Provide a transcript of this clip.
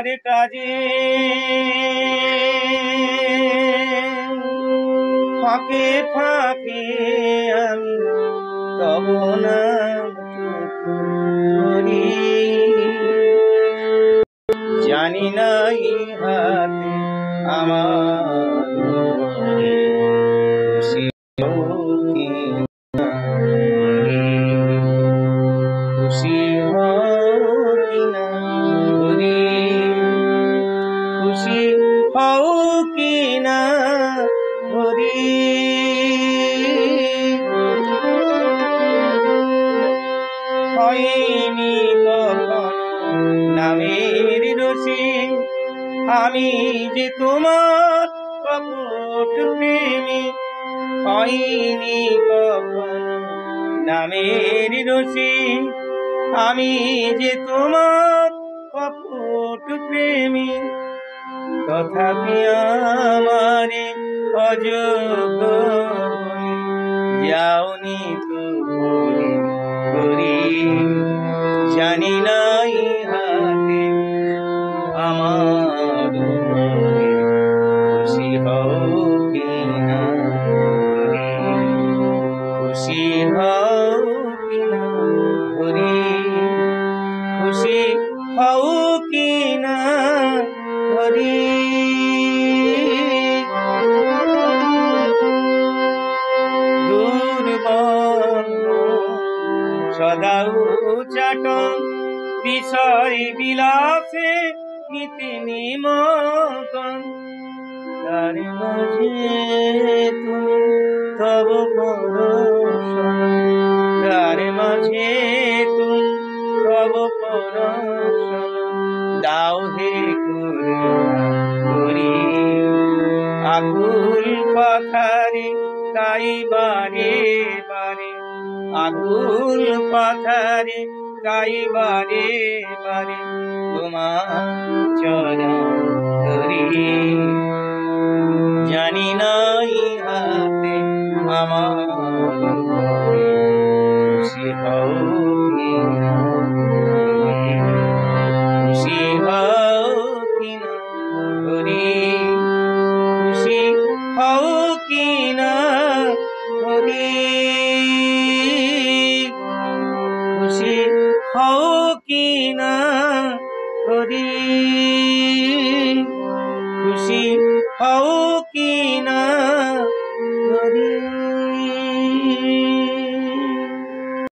তোমার কাজে ফাঁকে ফাঁকে আমি তব নাম করি, জানি না ইহাতে আমার খুশি হও কি না হরি, খুশি হও কি না হরি, খুশি হও কি না হরি। হয়নি কখনো নামের রসি আমি যে তোমার কপট প্রেমী, হয়নি কখনো নামের রসি আমি যে তোমার কপট প্রেমী, তথাপি আমারে অযোগ্য যাওনি তো করি করি, জানি না ইহাতে আমার খুশি হও কি না হরি, খুশি হও কি না হরি, খুশি হও কি না হরি। সদা উচ্চাটন বিষয় বিলাসে নীতি নিমগন, তার মাঝে তুমি তব পরশন, তার মাঝে তুমি তব পরশন দাও হে করুণা করি। আকুল কথারে তাই বারে বারে, আকুল কথারে তাই বারে বারে তোমার চরণ ধরি, জানি না ইহাতে আমার খুশি হও কি না হরি, খুশি হও কি না হরি, খুশি হও কি না হরি, খুশি হও কি না হরি, খুশি হও কি না।